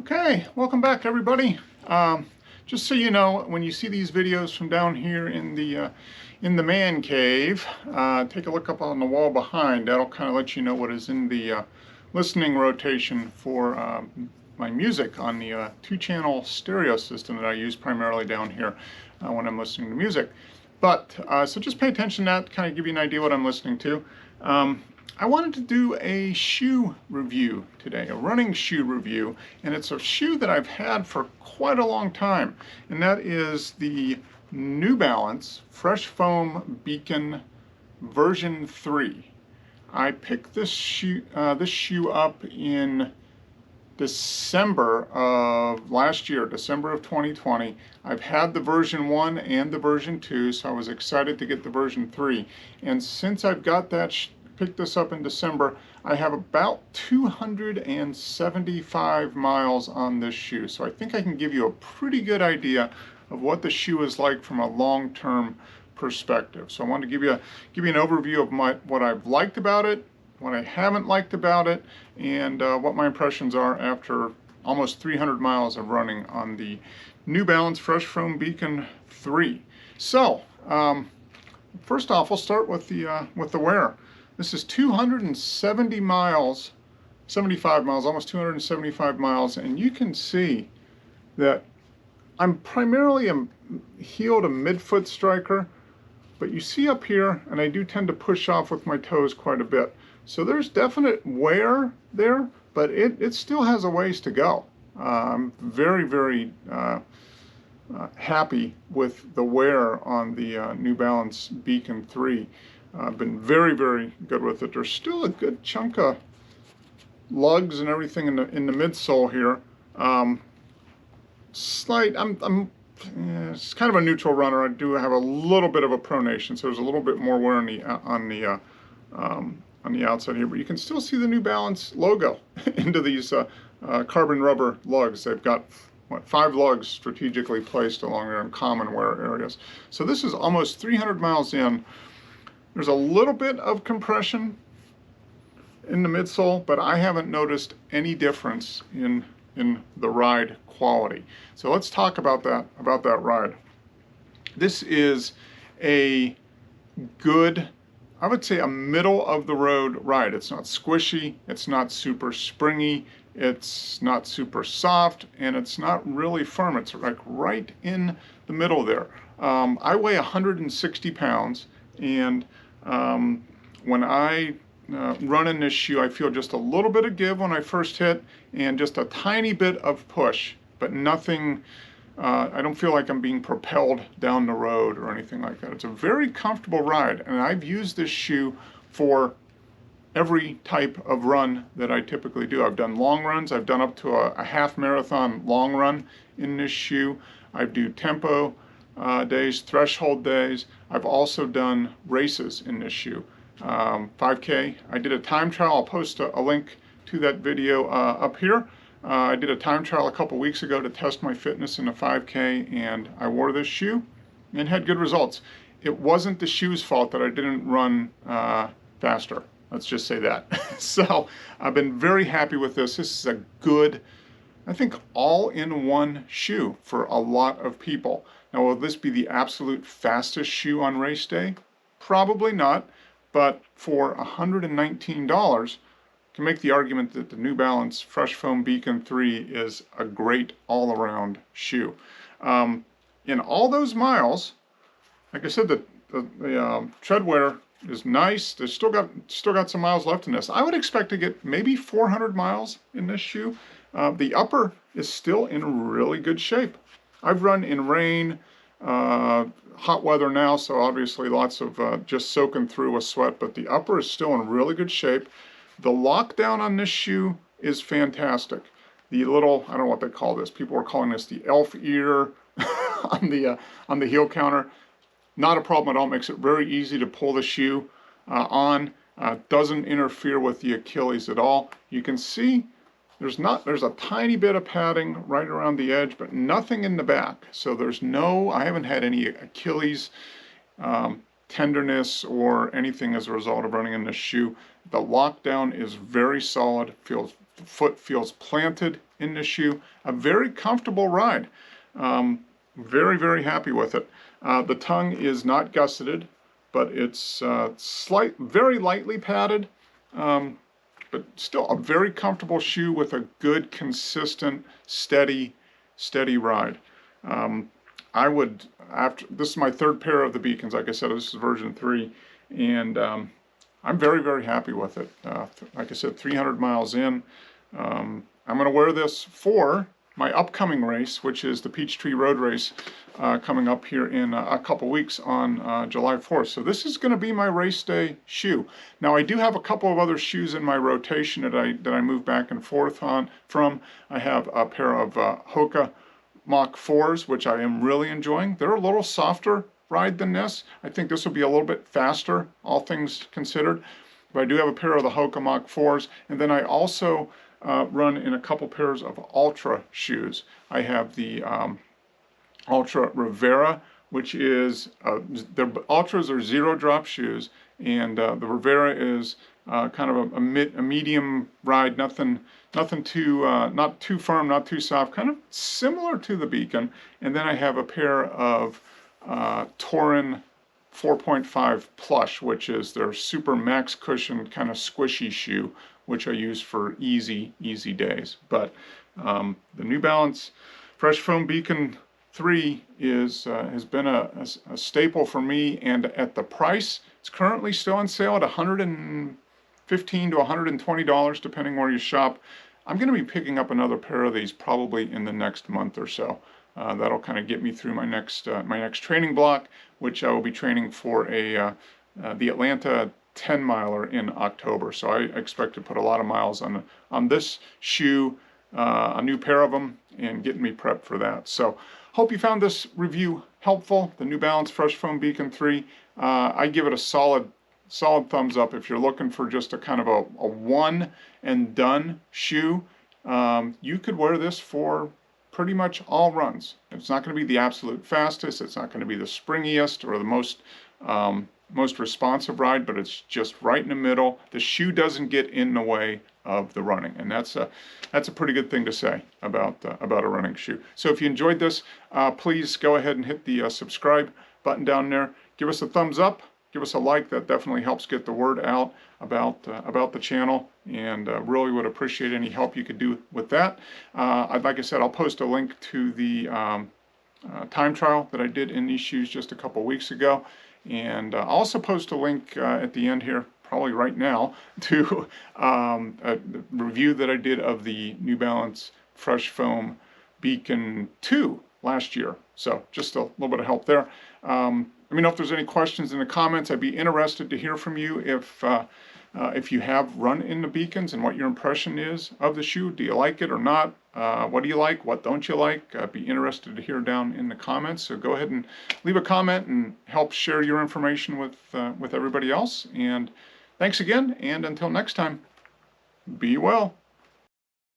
Okay, welcome back everybody. Just so you know, when you see these videos from down here in the man cave, take a look up on the wall behind. That'll kind of let you know what is in the listening rotation for my music on the 2-channel stereo system that I use primarily down here when I'm listening to music. But so just pay attention to that, kind of give you an idea what I'm listening to. I wanted to do a shoe review today, a running shoe review, and it's a shoe that I've had for quite a long time, and that is the New Balance Fresh Foam Beacon version 3. I picked this shoe up in December of last year, December of 2020. I've had the version 1 and the version 2, so I was excited to get the version 3. And since I've got that picked this up in December, I have about 275 miles on this shoe. So I think I can give you a pretty good idea of what the shoe is like from a long-term perspective. So I wanted to give you an overview of what I've liked about it, what I haven't liked about it, and what my impressions are after almost 300 miles of running on the New Balance Fresh Foam Beacon 3. So first off, we'll start with the wear. This is 270 miles, 75 miles, almost 275 miles, and you can see that I'm primarily a heel to midfoot striker, but you see up here, and I do tend to push off with my toes quite a bit. So there's definite wear there, but it still has a ways to go. I'm very, very happy with the wear on the New Balance Beacon 3. I've been very, very good with it. There's still a good chunk of lugs and everything in the midsole here. It's kind of a neutral runner. I do have a little bit of a pronation, so there's a little bit more wear on the outside here. But you can still see the New Balance logo into these carbon rubber lugs. They've got 5 lugs strategically placed along there in common wear areas. So this is almost 300 miles in. There's a little bit of compression in the midsole, but I haven't noticed any difference in the ride quality. So let's talk about that ride. This is a good, I would say a middle of the road ride. It's not squishy, it's not super springy, it's not super soft, and it's not really firm. It's like right in the middle there. I weigh 160 pounds, and when I run in this shoe, I feel just a little bit of give when I first hit and just a tiny bit of push, but nothing, I don't feel like I'm being propelled down the road or anything like that. It's a very comfortable ride, and I've used this shoe for every type of run that I typically do. I've done long runs. I've done up to a half marathon long run in this shoe. I do tempo days, threshold days. I've also done races in this shoe. 5K. I did a time trial. I'll post a link to that video up here. I did a time trial a couple weeks ago to test my fitness in a 5K, and I wore this shoe and had good results. It wasn't the shoe's fault that I didn't run faster. Let's just say that. So I've been very happy with this. This is a good, I think, all-in-one shoe for a lot of people. Now, will this be the absolute fastest shoe on race day? Probably not, but for $119, can make the argument that the New Balance Fresh Foam Beacon 3 is a great all-around shoe. In all those miles, like I said, the tread wear is nice. There's still got some miles left in this. I would expect to get maybe 400 miles in this shoe. The upper is still in really good shape. I've run in rain, hot weather now, so obviously lots of just soaking through a sweat, but the upper is still in really good shape. The lockdown on this shoe is fantastic. The little, I don't know what they call this, people are calling this the elf ear on the heel counter. Not a problem at all. Makes it very easy to pull the shoe on. Doesn't interfere with the Achilles at all. You can see there's a tiny bit of padding right around the edge, but nothing in the back. So I haven't had any Achilles tenderness or anything as a result of running in this shoe. The lockdown is very solid. Feels The foot feels planted in the shoe. A very comfortable ride. Very, very happy with it. The tongue is not gusseted, but it's very lightly padded, but still a very comfortable shoe with a good, consistent, steady ride. This is my third pair of the Beacons. Like I said, this is version 3, and I'm very, very happy with it. Like I said, 300 miles in. I'm going to wear this for my upcoming race, which is the Peachtree Road Race, coming up here in a couple weeks on July 4th. So this is going to be my race day shoe. Now I do have a couple of other shoes in my rotation that I move back and forth from. I have a pair of Hoka Mach 4s, which I am really enjoying. They're a little softer ride than this. I think this will be a little bit faster, all things considered. But I do have a pair of the Hoka Mach 4s, and then I also run in a couple pairs of Ultra shoes. I have the Ultra Rivera, which is, the Ultras are zero drop shoes, and the Rivera is kind of a medium ride, nothing too, not too firm, not too soft, kind of similar to the Beacon. And then I have a pair of Torin 4.5 Plush, which is their super max cushion kind of squishy shoe, which I use for easy days. But the New Balance Fresh Foam Beacon 3 has been a staple for me, and at the price, it's currently still on sale at $115 to $120, depending where you shop. I'm going to be picking up another pair of these probably in the next month or so. That'll kind of get me through my next training block, which I will be training for the Atlanta 10 miler in October. So I expect to put a lot of miles on this shoe, a new pair of them, and getting me prepped for that. So hope you found this review helpful. The New Balance Fresh Foam Beacon 3. I give it a solid thumbs up. If you're looking for just a kind of a one and done shoe, you could wear this for pretty much all runs. It's not going to be the absolute fastest. It's not going to be the springiest or the most responsive ride, but it's just right in the middle. The shoe doesn't get in the way of the running, and that's a pretty good thing to say about a running shoe. So if you enjoyed this, please go ahead and hit the subscribe button down there. Give us a thumbs up. Give us a like. That definitely helps get the word out about the channel, and really would appreciate any help you could do with that. Like I said, I'll post a link to the time trial that I did in these shoes just a couple weeks ago, and I'll also post a link at the end here, probably right now, to a review that I did of the New Balance Fresh Foam Beacon 2 last year. So just a little bit of help there. Let me know if there's any questions in the comments. I'd be interested to hear from you if you have run in the Beacons and what your impression is of the shoe. Do you like it or not? What do you like? What don't you like? I'd be interested to hear down in the comments. So go ahead and leave a comment and help share your information with everybody else. And thanks again, and until next time, be well.